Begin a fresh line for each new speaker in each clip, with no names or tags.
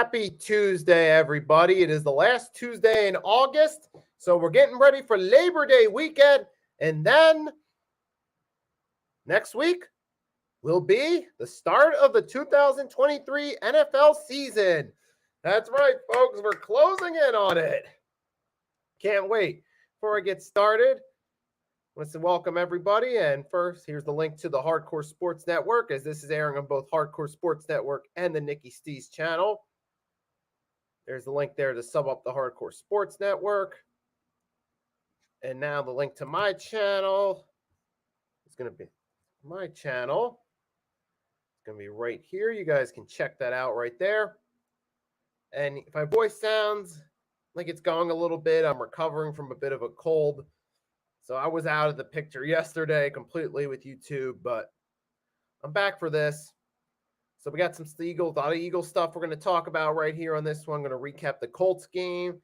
Happy Tuesday, everybody. It is the last Tuesday in August, so we're getting ready for Labor Day weekend, and then next week will be the start of the 2023 NFL season. That's right, folks. We're closing in on it. Can't wait. Before I get started, I want to welcome everybody. And first, here's the link to the Hardcore Sports Network, as this is airing on both Hardcore Sports Network and the Nicky Steez channel. There's the link there to sub up the Hardcore Sports Network. And now the link to my channel is going to be my channel. It's going to be right here. You guys can check that out right there. And if my voice sounds like it's going a little bit, I'm recovering from a bit of a cold. So I was out of the picture yesterday completely with YouTube, but I'm back for this. So we got some a lot of Eagle stuff we're going to talk about right here on this one. I'm going to recap the Colts game,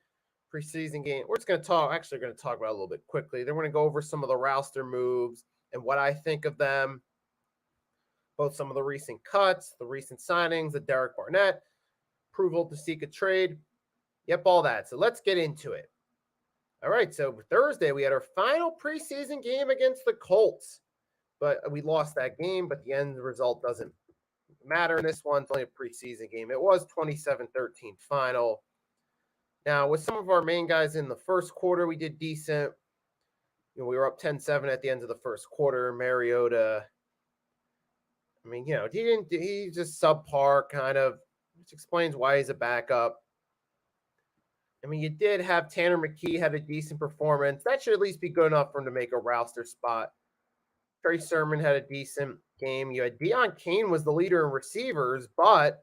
preseason game. We're just going to talk about it a little bit quickly. Then we're going to go over some of the roster moves and what I think of them. Both some of the recent cuts, the recent signings, the Derek Barnett, approval to seek a trade. Yep, all that. So let's get into it. All right, so Thursday we had our final preseason game against the Colts. But we lost that game, but the end result doesn't matter in this one. It's only a preseason game. It was 27-13 final. Now, with some of our main guys in the first quarter, we did decent. We were up 10-7 at the end of the first quarter. Mariota, he's just subpar kind of, which explains why he's a backup. You did have Tanner McKee had a decent performance. That should at least be good enough for him to make a roster spot. Trey Sermon had a decent game. You had Deion Kane was the leader in receivers, but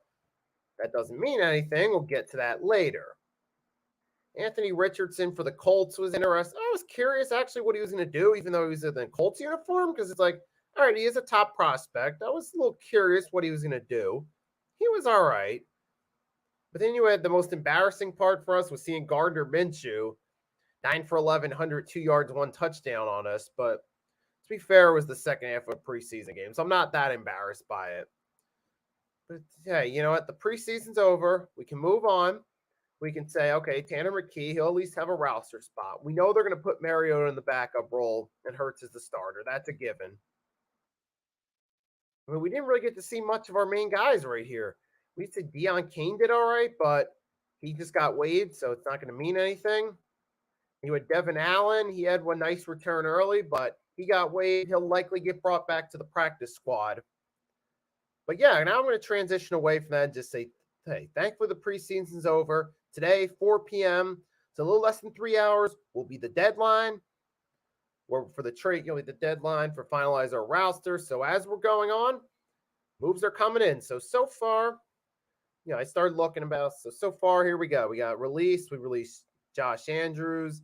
that doesn't mean anything. We'll get to that later. Anthony Richardson for the Colts was interesting. I was curious actually what he was going to do, even though he was in the Colts uniform, because it's like, all right, he is a top prospect. I was a little curious what he was going to do. He was all right. But then you had the most embarrassing part for us was seeing Gardner Minshew, 9 for 11, 102 yards, 1 touchdown on us, but to be fair, it was the second half of a preseason game, so I'm not that embarrassed by it. But hey, you know what? The preseason's over. We can move on. We can say, okay, Tanner McKee, he'll at least have a roster spot. We know they're going to put Mariota in the backup role and Hurts as the starter. That's a given. We didn't really get to see much of our main guys right here. We said Deion Kane did all right, but he just got waived, so it's not going to mean anything. You had Devin Allen. He had one nice return early, but he got waived. He'll likely get brought back to the practice squad. But yeah, now I'm going to transition away from that and just say, hey, thankfully the preseason's over. Today, 4 p.m., it's a little less than 3 hours, will be the deadline. Or for the trade, the deadline for finalize our roster. So as we're going on, moves are coming in. So far, I started looking about. So far, here we go. We got released. We released Josh Andrews,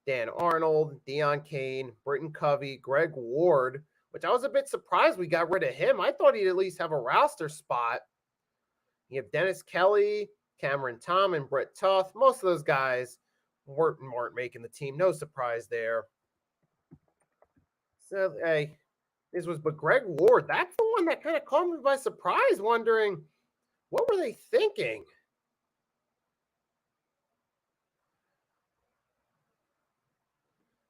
Dan Arnold, Deion Kane, Britton Covey, Greg Ward, which I was a bit surprised we got rid of him. I thought he'd at least have a roster spot. You have Dennis Kelly, Cameron Tom, and Brett Toth. Most of those guys weren't making the team. No surprise there. So, hey, but Greg Ward, that's the one that kind of caught me by surprise, wondering, what were they thinking?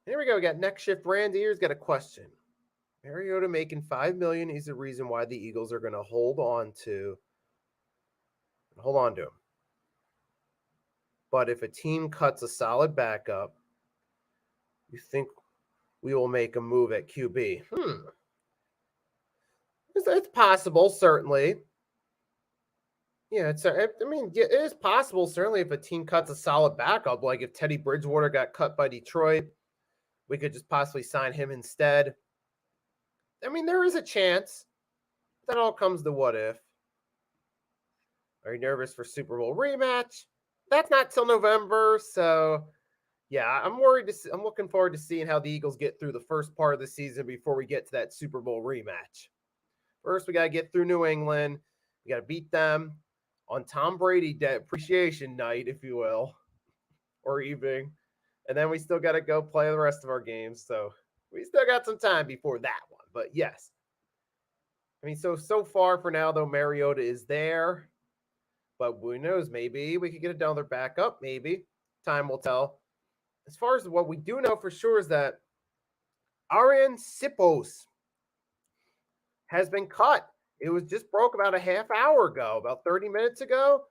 Here we go. We got Next Shift Randy here's got a question. Mariota making $5 million is the reason why the Eagles are going to hold on to him. But if a team cuts a solid backup, you think we will make a move at QB? It's possible, certainly. Yeah, it is possible, certainly, if a team cuts a solid backup, like if Teddy Bridgewater got cut by Detroit, we could just possibly sign him instead. There is a chance. That all comes to what if. Are you nervous for Super Bowl rematch? That's not till November, so yeah, I'm looking forward to seeing how the Eagles get through the first part of the season before we get to that Super Bowl rematch. First, we got to get through New England. We got to beat them on Tom Brady appreciation night, if you will, or evening. And then we still got to go play the rest of our games. So we still got some time before that one. But yes. So far for now, though, Mariota is there. But who knows? Maybe we could get another backup. Maybe. Time will tell. As far as what we do know for sure is that Arian Sipos has been cut. It was just broke about a half hour ago, about 30 minutes ago.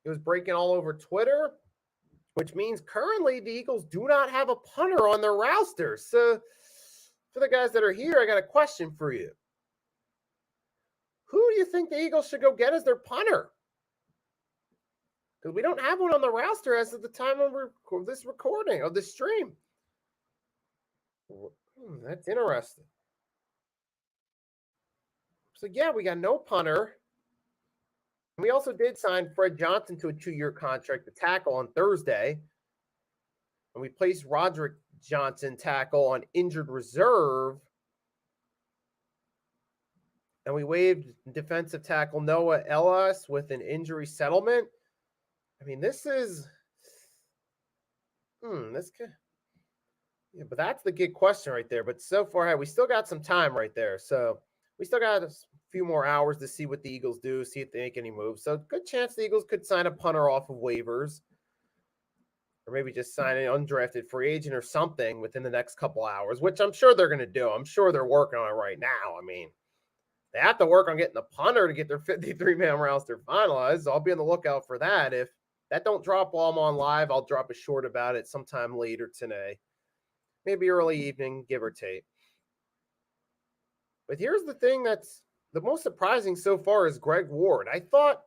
It was breaking all over Twitter, which means currently the Eagles do not have a punter on their roster. So for the guys that are here, I got a question for you. Who do you think the Eagles should go get as their punter? Because we don't have one on the roster as of the time of this recording, of this stream. That's interesting. So, yeah, we got no punter. We also did sign Fred Johnson to a 2-year contract to tackle on Thursday. And we placed Roderick Johnson tackle on injured reserve. And we waived defensive tackle Noah Ellis with an injury settlement. I mean, this is this could, yeah, but that's the big question right there. But so far, we still got some time right there. So we still got a few more hours to see what the Eagles do, see if they make any moves. So good chance the Eagles could sign a punter off of waivers, or maybe just sign an undrafted free agent or something within the next couple hours, which I'm sure they're going to do. I'm sure they're working on it right now. I mean, they have to work on getting the punter to get their 53-man roster finalized. So I'll be on the lookout for that. If that don't drop while I'm on live, I'll drop a short about it sometime later today. Maybe early evening, give or take. But here's the thing that's the most surprising so far is Greg Ward. I thought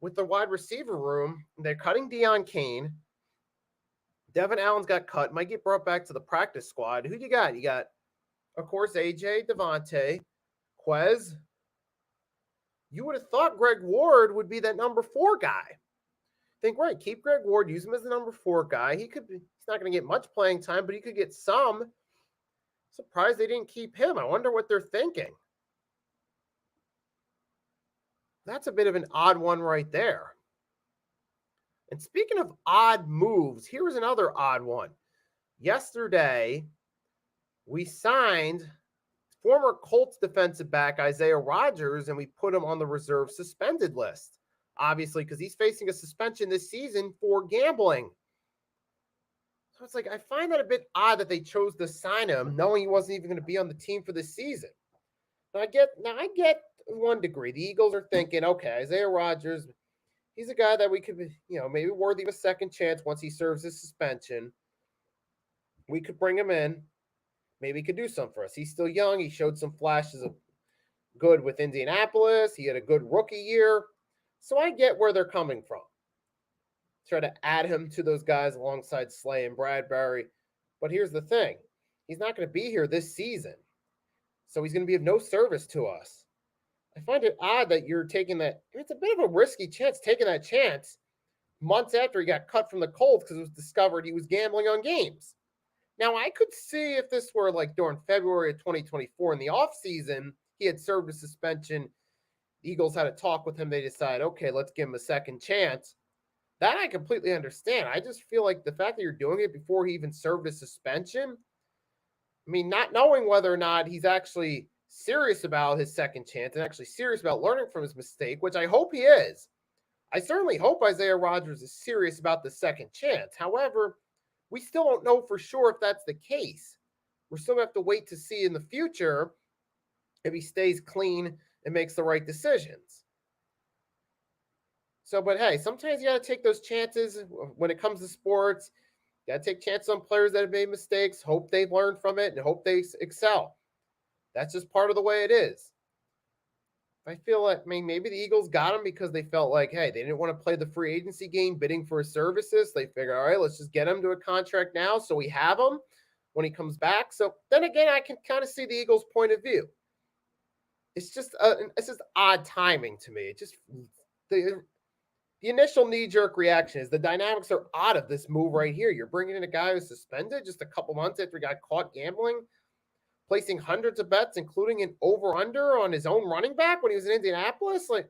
with the wide receiver room, they're cutting Deion Kane. Devin Allen's got cut, might get brought back to the practice squad. Who you got? You got, of course, AJ, Devontae, Quez. You would have thought Greg Ward would be that number 4 guy. Think, right, keep Greg Ward, use him as the number 4 guy. He's not going to get much playing time, but he could get some. Surprised they didn't keep him. I wonder what they're thinking. That's a bit of an odd one right there. And speaking of odd moves, here's another odd one. Yesterday, we signed former Colts defensive back Isaiah Rodgers, and we put him on the reserve suspended list. Obviously, because he's facing a suspension this season for gambling. So it's like, I find that a bit odd that they chose to sign him, knowing he wasn't even going to be on the team for this season. Now I get to one degree. The Eagles are thinking, okay, Isaiah Rodgers, he's a guy that we could, maybe worthy of a second chance once he serves his suspension. We could bring him in. Maybe he could do something for us. He's still young. He showed some flashes of good with Indianapolis. He had a good rookie year. So I get where they're coming from. Try to add him to those guys alongside Slay and Bradbury. But here's the thing. He's not going to be here this season. So he's going to be of no service to us. I find it odd that you're taking that. It's a bit of a risky chance, taking that chance months after he got cut from the Colts because it was discovered he was gambling on games. Now, I could see if this were like during February of 2024 in the offseason, he had served a suspension. The Eagles had a talk with him. They decided, okay, let's give him a second chance. That I completely understand. I just feel like the fact that you're doing it before he even served a suspension, I mean, not knowing whether or not he's actually serious about his second chance and actually serious about learning from his mistake, which I hope he is. I certainly hope Isaiah Rodgers is serious about the second chance. However, we still don't know for sure if that's the case. We're still going to have to wait to see in the future if he stays clean and makes the right decisions. So, but hey, sometimes you got to take those chances when it comes to sports. You got to take chances on players that have made mistakes, hope they learn from it, and hope they excel. That's just part of the way it is. I feel like, maybe the Eagles got him because they felt like, hey, they didn't want to play the free agency game bidding for his services. They figured, all right, let's just get him to a contract now so we have him when he comes back. So then again, I can kind of see the Eagles' point of view. It's just odd timing to me. It just the initial knee-jerk reaction is the dynamics are odd of this move right here. You're bringing in a guy who's suspended just a couple months after he got caught gambling, placing hundreds of bets, including an over-under on his own running back when he was in Indianapolis. Like,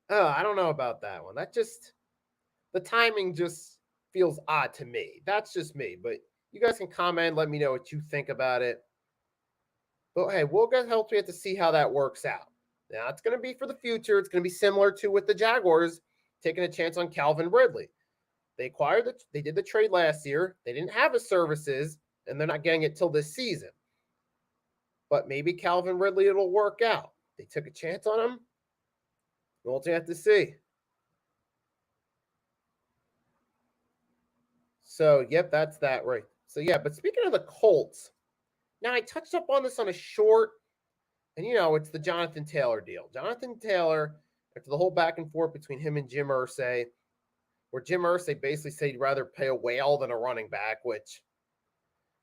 I don't know about that one. The timing just feels odd to me. That's just me. But you guys can comment, let me know what you think about it. But hey, we'll get help. We have to see how that works out. Now, it's going to be for the future. It's going to be similar to with the Jaguars taking a chance on Calvin Ridley. They did the trade last year. They didn't have his services, and they're not getting it till this season. But maybe Calvin Ridley, it'll work out. They took a chance on him. We'll have to see. So, yep, that's that right. So, yeah, but speaking of the Colts, now I touched up on this on a short, and it's the Jonathan Taylor deal. Jonathan Taylor, after the whole back and forth between him and Jim Irsay, where Jim Irsay basically said he'd rather pay a whale than a running back, which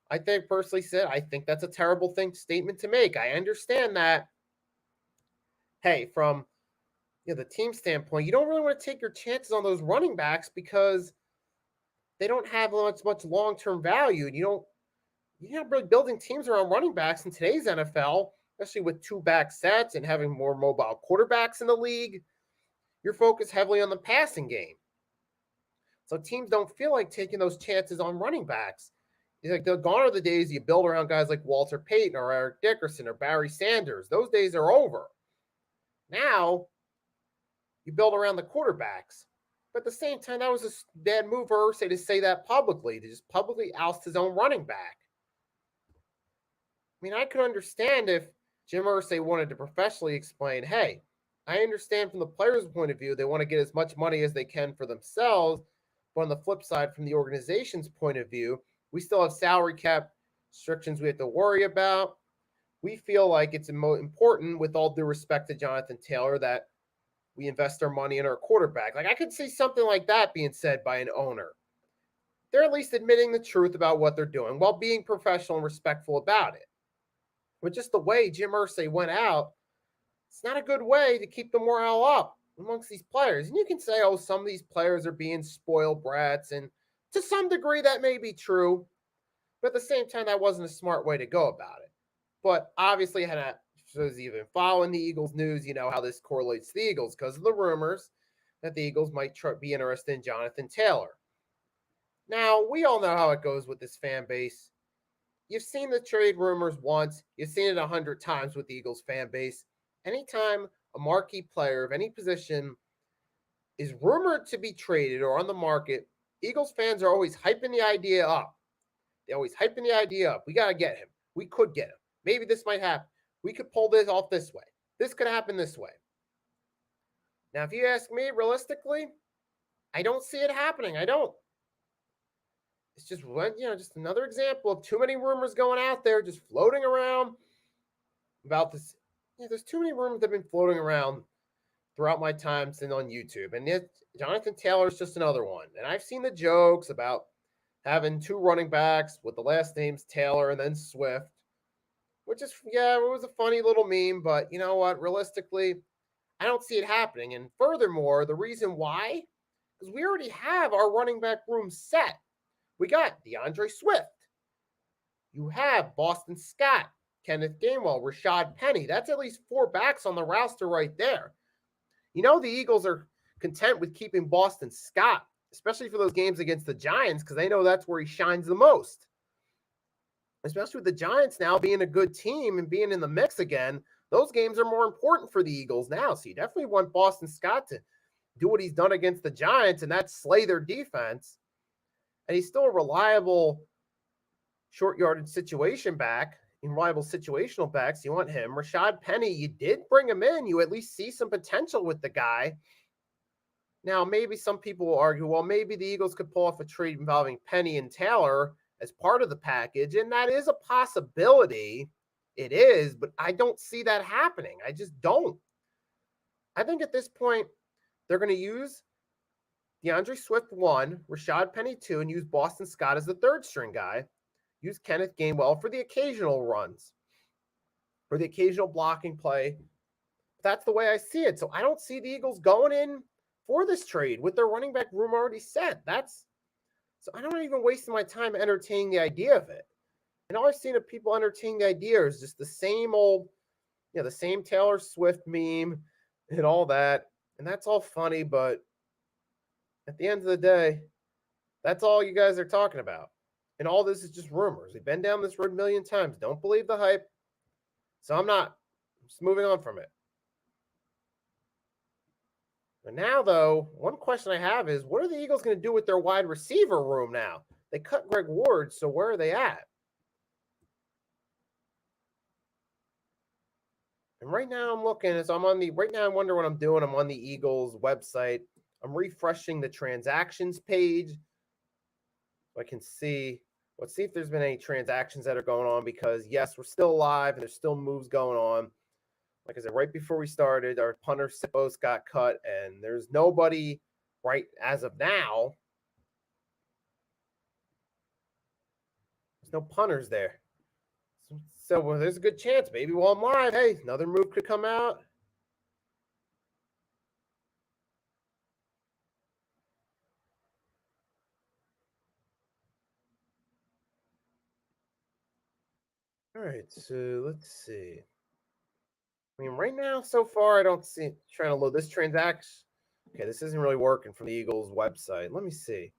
I think personally said, I think that's a terrible statement to make. I understand that. Hey, from the team standpoint, you don't really want to take your chances on those running backs because they don't have much long-term value. And you're not really building teams around running backs in today's NFL, especially with 2 back sets and having more mobile quarterbacks in the league. You're focused heavily on the passing game. So teams don't feel like taking those chances on running backs. It's like gone are the days you build around guys like Walter Payton or Eric Dickerson or Barry Sanders. Those days are over. Now, you build around the quarterbacks. But at the same time, that was a bad move for Irsay to say that publicly, to just publicly oust his own running back. I mean, I could understand if Jim Irsay wanted to professionally explain, hey, I understand from the player's point of view, they want to get as much money as they can for themselves. But on the flip side, from the organization's point of view, we still have salary cap restrictions we have to worry about. We feel like it's important, with all due respect to Jonathan Taylor, that we invest our money in our quarterback. Like, I could see something like that being said by an owner. They're at least admitting the truth about what they're doing while being professional and respectful about it. But just the way Jim Irsay went out, it's not a good way to keep the morale up amongst these players. And you can say, oh, some of these players are being spoiled brats, and to some degree that may be true. But at the same time, that wasn't a smart way to go about it. But obviously, was even following the Eagles news, you know how this correlates to the Eagles because of the rumors that the Eagles might be interested in Jonathan Taylor. Now, we all know how it goes with this fan base. You've seen the trade rumors once. You've seen it 100 times with the Eagles fan base. Anytime a marquee player of any position is rumored to be traded or on the market, Eagles fans are always hyping the idea up. They're always hyping the idea up. We got to get him. We could get him. Maybe this might happen. We could pull this off this way. This could happen this way. Now, if you ask me realistically, I don't see it happening. I don't. It's just just another example of too many rumors going out there, just floating around about this. There's too many rumors that have been floating around throughout my time sitting on YouTube. And Jonathan Taylor is just another one. And I've seen the jokes about having 2 running backs with the last names Taylor and then Swift, which is, it was a funny little meme. But you know what? Realistically, I don't see it happening. And furthermore, the reason why, because we already have our running back room set. We got DeAndre Swift. You have Boston Scott, Kenneth Gainwell, Rashad Penny. That's at least 4 backs on the roster right there. The Eagles are content with keeping Boston Scott, especially for those games against the Giants, because they know that's where he shines the most. Especially with the Giants now being a good team and being in the mix again, those games are more important for the Eagles now. So you definitely want Boston Scott to do what he's done against the Giants, and that's slay their defense. And he's still a reliable short yardage situation back, in reliable situational backs. You want him. Rashad Penny, you did bring him in. You at least see some potential with the guy. Now, maybe some people will argue, well, maybe the Eagles could pull off a trade involving Penny and Taylor as part of the package. And that is a possibility. It is, but I don't see that happening. I just don't. I think at this point, they're going to use DeAndre Swift 1, Rashad Penny 2, and use Boston Scott as the 3rd string guy. Use Kenneth Gainwell for the occasional runs, for the occasional blocking play. That's the way I see it. So I don't see the Eagles going in for this trade with their running back room already set. So I'm not even wasting my time entertaining the idea of it. And all I've seen of people entertaining the idea is just the same old, the same Taylor Swift meme and all that. And that's all funny, but at the end of the day, that's all you guys are talking about. And all this is just rumors. We've been down this road a million times. Don't believe the hype. So I'm just moving on from it. But now, though, one question I have is, what are the Eagles going to do with their wide receiver room now? They cut Greg Ward, so where are they at? And right now I'm looking, so right now I wonder what I'm doing. I'm on the Eagles website. I'm refreshing the transactions page so I can see. Let's see if there's been any transactions that are going on, because yes, we're still alive and there's still moves going on. Like I said, right before we started, our punter Sipos got cut, and there's nobody right as of now. There's no punters there. So well, there's a good chance maybe while I'm live, hey, another move could come out. All right, so let's see. I mean, right now, so far, I don't see trying to load this transaction. Okay, this isn't really working from the Eagles website. Let me see.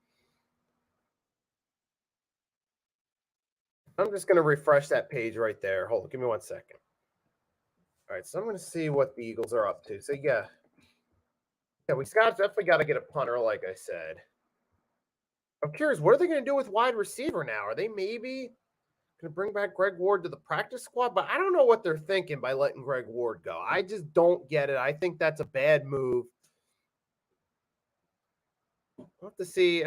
I'm just going to refresh that page right there. Hold on, give me 1 second. All right, so I'm going to see what the Eagles are up to. So, yeah, we definitely got to get a punter, like I said. I'm curious, what are they going to do with wide receiver now? Are they maybe going to bring back Greg Ward to the practice squad? But I don't know what they're thinking by letting Greg Ward go. I just don't get it. I think that's a bad move. We'll have to see.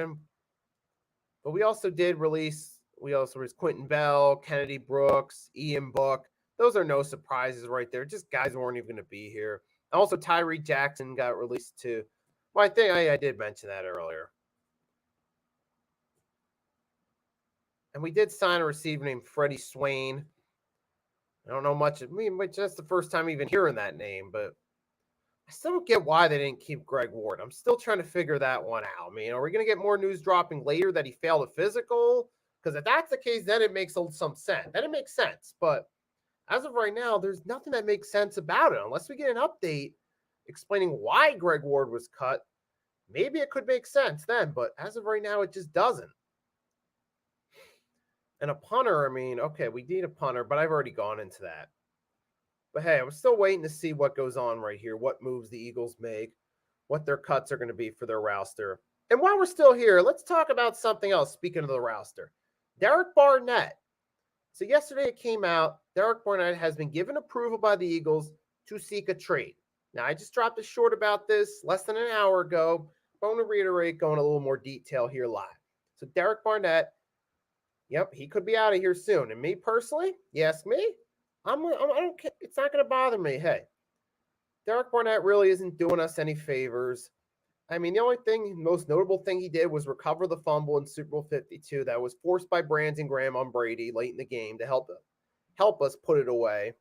But we also released Quentin Bell, Kennedy Brooks, Ian Book. Those are no surprises right there. Just guys who weren't even going to be here. Also, Tyree Jackson got released too. Well, I think I did mention that earlier. And we did sign a receiver named Freddie Swain. I don't know much. I mean, that's the first time even hearing that name, but I still don't get why they didn't keep Greg Ward. I'm still trying to figure that one out. I mean, are we going to get more news dropping later that he failed a physical? Because if that's the case, then it makes some sense. Then it makes sense. But as of right now, there's nothing that makes sense about it. Unless we get an update explaining why Greg Ward was cut, maybe it could make sense then. But as of right now, it just doesn't. And a punter, I mean, okay, we need a punter, but I've already gone into that. But hey, I'm still waiting to see what goes on right here, what moves the Eagles make, what their cuts are going to be for their roster. And while we're still here, let's talk about something else. Speaking of the roster, Derek Barnett. So yesterday it came out, Derek Barnett has been given approval by the Eagles to seek a trade. Now, I just dropped a short about this less than an hour ago. I want to reiterate, go in a little more detail here live. So Derek Barnett, yep, he could be out of here soon. And me personally, you ask me, I don't care. It's not going to bother me. Hey, Derek Barnett really isn't doing us any favors. I mean, the only most notable thing he did was recover the fumble in Super Bowl 52 that was forced by Brandon Graham on Brady late in the game to help us put it away.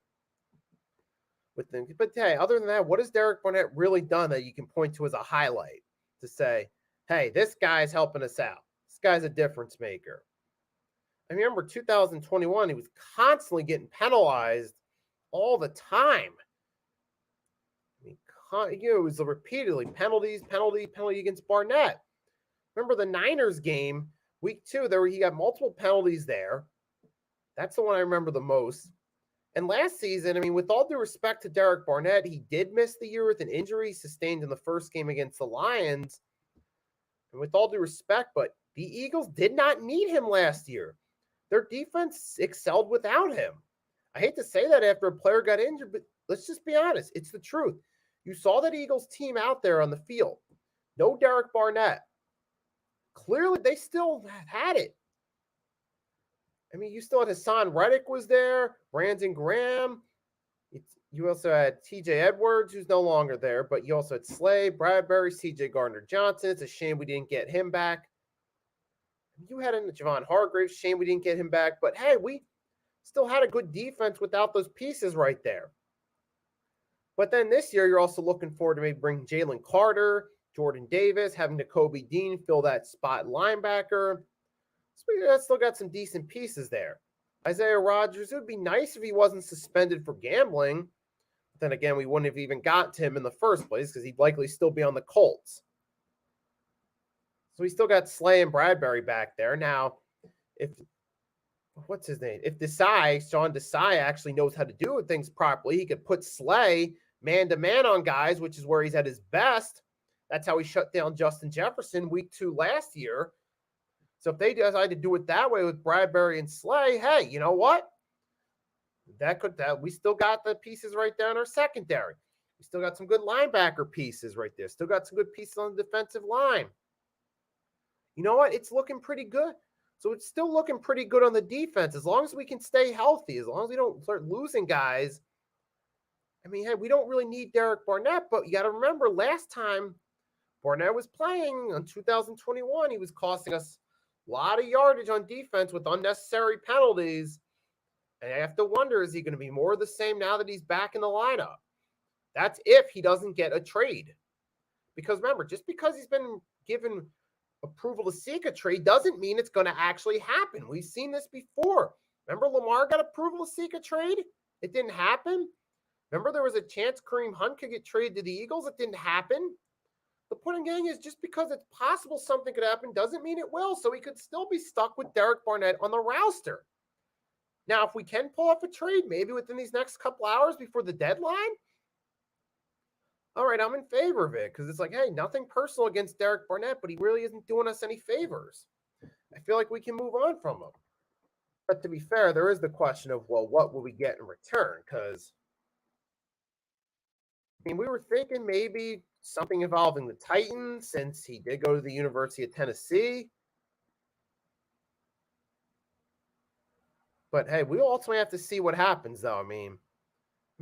But hey, other than that, what has Derek Barnett really done that you can point to as a highlight to say, hey, this guy's helping us out. This guy's a difference maker. I remember 2021, he was constantly getting penalized all the time. I mean, it was repeatedly penalty against Barnett. Remember the Niners game, week 2, he got multiple penalties there. That's the one I remember the most. And last season, I mean, with all due respect to Derek Barnett, he did miss the year with an injury sustained in the first game against the Lions. And with all due respect, but the Eagles did not need him last year. Their defense excelled without him. I hate to say that after a player got injured, but let's just be honest. It's the truth. You saw that Eagles team out there on the field. No Derek Barnett. Clearly, they still had it. I mean, you still had Hassan Reddick was there, Brandon Graham. You also had TJ Edwards, who's no longer there, but you also had Slay, Bradbury, CJ Gardner-Johnson. It's a shame we didn't get him back. You had Javon Hargraves. Shame we didn't get him back. But hey, we still had a good defense without those pieces right there. But then this year, you're also looking forward to maybe bring Jalen Carter, Jordan Davis, having Nakobe Dean fill that spot linebacker. So we still got some decent pieces there. Isaiah Rodgers, it would be nice if he wasn't suspended for gambling. But then again, we wouldn't have even got to him in the first place because he'd likely still be on the Colts. So we still got Slay and Bradbury back there. Now, what's his name? If Sean Desai actually knows how to do things properly, he could put Slay man-to-man on guys, which is where he's at his best, That's how he shut down Justin Jefferson week 2 last year. So if they decide to do it that way with Bradbury and Slay, hey, you know what? That we still got the pieces right there in our secondary. We still got some good linebacker pieces right there. Still got some good pieces on the defensive line. You know what? It's looking pretty good. So it's still looking pretty good on the defense as long as we can stay healthy, as long as we don't start losing guys. I mean, hey, we don't really need Derek Barnett, but you got to remember last time Barnett was playing in 2021, he was costing us a lot of yardage on defense with unnecessary penalties. And I have to wonder, is he going to be more of the same now that he's back in the lineup? That's if he doesn't get a trade. Because remember, just because he's been given approval to seek a trade doesn't mean it's going to actually happen. We've seen this before. Remember Lamar got approval to seek a trade? It didn't happen. Remember there was a chance Kareem Hunt could get traded to the Eagles? It didn't happen. The point again is just because it's possible something could happen doesn't mean it will. So he could still be stuck with Derek Barnett on the roster. Now, if we can pull off a trade, maybe within these next couple hours before the deadline, all right, I'm in favor of it because it's like, hey, nothing personal against Derek Barnett, but he really isn't doing us any favors. I feel like we can move on from him. But to be fair, there is the question of, well, what will we get in return? Because, I mean, we were thinking maybe something involving the Titans since he did go to the University of Tennessee. But, hey, we ultimately have to see what happens, though. I mean,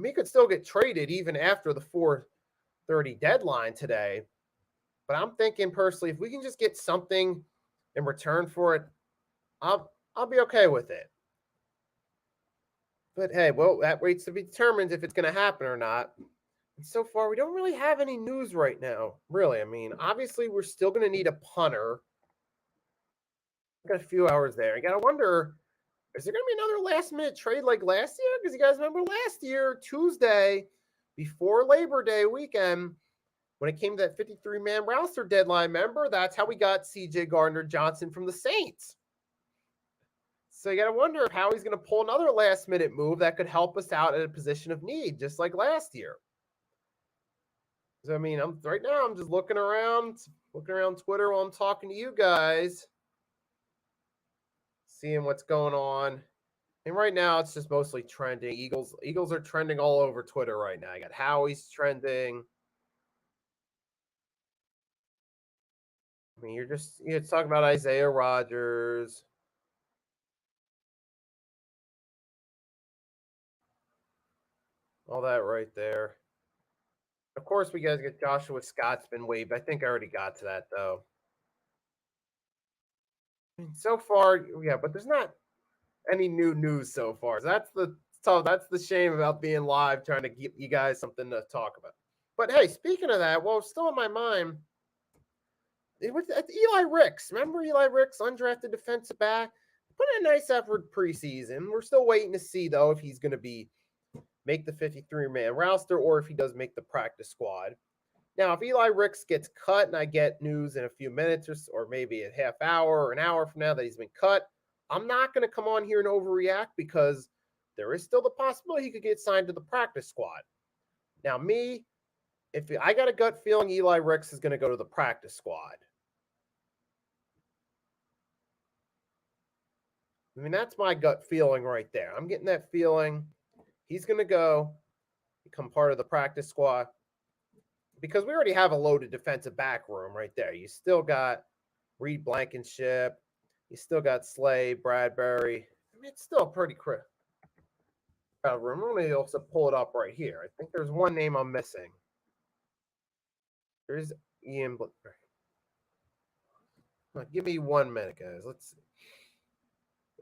he could still get traded even after the 4:30 deadline today. But I'm thinking personally, if we can just get something in return for it, I'll be okay with it. But hey, well, that waits to be determined if it's going to happen or not. And so far, we don't really have any news right now. Really, I mean, obviously, we're still going to need a punter. Got a few hours there. You got to wonder, is there going to be another last-minute trade like last year? Because you guys remember last year, Tuesday, before Labor Day weekend, when it came to that 53-man roster deadline, remember? That's how we got C.J. Gardner-Johnson from the Saints. So you got to wonder how he's going to pull another last-minute move that could help us out at a position of need, just like last year. So, I mean, I'm just looking around Twitter while I'm talking to you guys, seeing what's going on. And right now, it's just mostly trending. Eagles are trending all over Twitter right now. You got Howie's trending. I mean, you're talking about Isaiah Rodgers. All that right there. Of course, we guys get Joshua Scott's been waived. I think I already got to that, though. I mean, so far, yeah, but there's not any new news so far. So that's the shame about being live, trying to give you guys something to talk about. But hey, speaking of that, well, still in my mind, it's Eli Ricks. Remember Eli Ricks, undrafted defensive back? Put in a nice effort preseason. We're still waiting to see, though, if he's going to make the 53-man roster or if he does make the practice squad. Now, if Eli Ricks gets cut and I get news in a few minutes or maybe a half hour or an hour from now that he's been cut, I'm not going to come on here and overreact because there is still the possibility he could get signed to the practice squad. Now, if I got a gut feeling Eli Ricks is going to go to the practice squad. I mean, that's my gut feeling right there. I'm getting that feeling he's going to go become part of the practice squad because we already have a loaded defensive back room right there. You still got Reed Blankenship. You still got Slay, Bradbury. I mean, it's still a pretty critical room. Let me also pull it up right here. I think there's one name I'm missing. There's Ian. Give me 1 minute, guys. Let's see.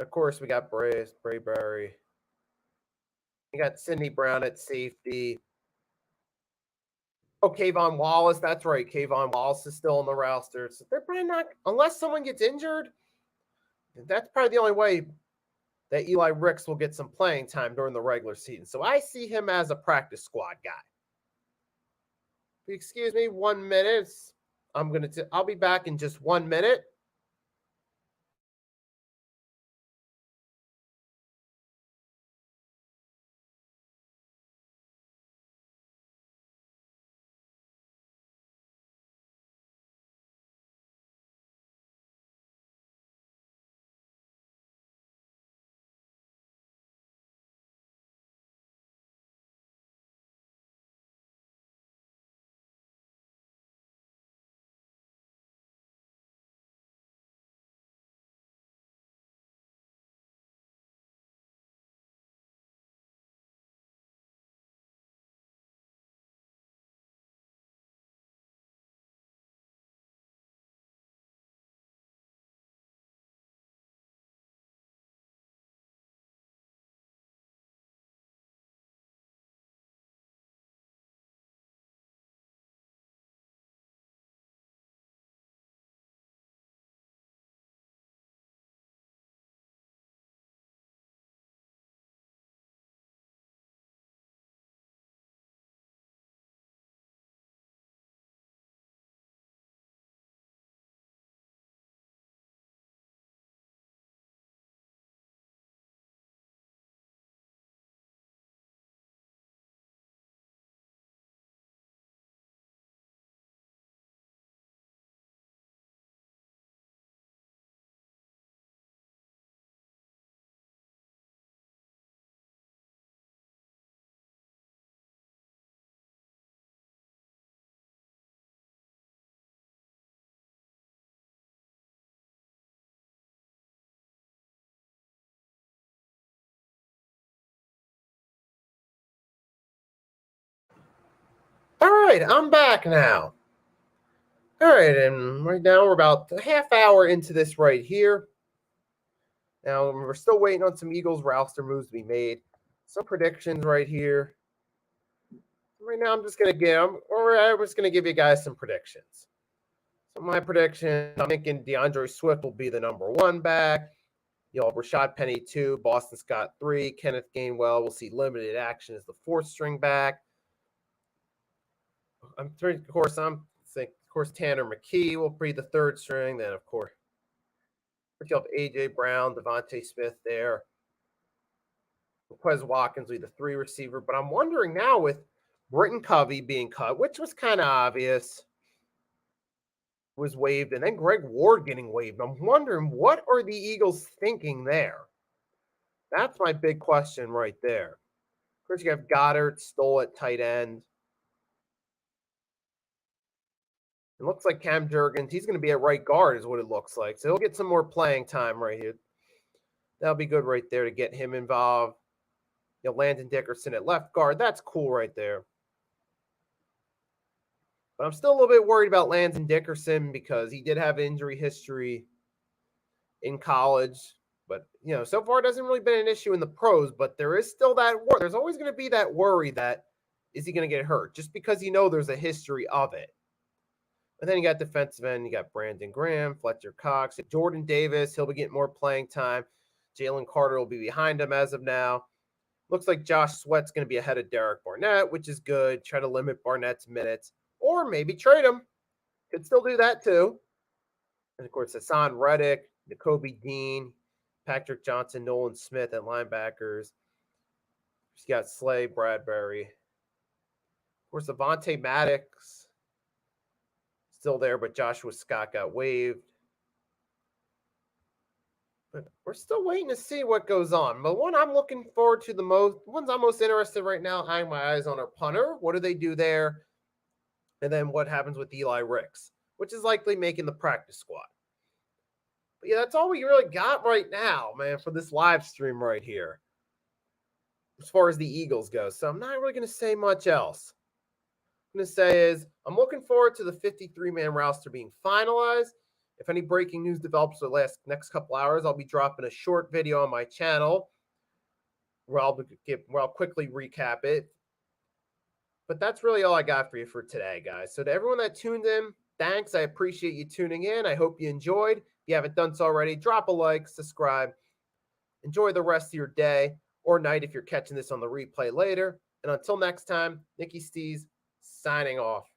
Of course, we got Bradbury. You got Sidney Brown at safety. Oh, Kayvon Wallace. That's right. Kayvon Wallace is still on the roster. So they're probably not, unless someone gets injured, that's probably the only way that Eli Ricks will get some playing time during the regular season. So I see him as a practice squad guy. Excuse me, 1 minute. I'll be back in just 1 minute. right, I'm back now. All right, and right now we're about a half hour into this right here. Now we're still waiting on some Eagles roster moves to be made. Some predictions right here. Right now, I'm just gonna give you guys some predictions. So my prediction, I'm thinking DeAndre Swift will be the number 1 back. Rashad Penny 2, Boston Scott 3, Kenneth Gainwell will see limited action as the 4th string back. Of course, Tanner McKee will be the 3rd string. Then, of course, you'll have A.J. Brown, Devontae Smith there. Quez Watkins will be the 3 receiver. But I'm wondering now with Britton Covey being cut, which was kind of obvious, was waived, and then Greg Ward getting waived. I'm wondering, what are the Eagles thinking there? That's my big question right there. Of course, you have Goddard, Stoll at tight end. It looks like Cam Jurgens, he's going to be at right guard is what it looks like. So he'll get some more playing time right here. That'll be good right there to get him involved. Landon Dickerson at left guard. That's cool right there. But I'm still a little bit worried about Landon Dickerson because he did have injury history in college. But, so far it hasn't really been an issue in the pros. But there is still that worry. There's always going to be that worry that, is he going to get hurt? Just because there's a history of it. And then you got defensive end. You got Brandon Graham, Fletcher Cox, Jordan Davis. He'll be getting more playing time. Jalen Carter will be behind him as of now. Looks like Josh Sweat's going to be ahead of Derek Barnett, which is good. Try to limit Barnett's minutes. Or maybe trade him. Could still do that too. And, of course, Hassan Reddick, Nakobe Dean, Patrick Johnson, Nolan Smith at linebackers. You got Slay, Bradbury. Of course, Avonte Maddox still there, but Joshua Scott got waived. But we're still waiting to see what goes on. But one I'm looking forward to ones I'm most interested right now, I have my eyes on our punter. What do they do there? And then what happens with Eli Ricks, which is likely making the practice squad. But yeah, that's all we really got right now, man, for this live stream right here, as far as the Eagles go. So I'm not really going to say much else. What I'm going to say is I'm looking forward to the 53-man roster being finalized. If any breaking news develops for the next couple hours, I'll be dropping a short video on my channel where I'll quickly recap it. But that's really all I got for you for today, guys. So to everyone that tuned in, thanks. I appreciate you tuning in. I hope you enjoyed. If you haven't done so already, drop a like, subscribe. Enjoy the rest of your day or night if you're catching this on the replay later. And until next time, Nicky Steez signing off.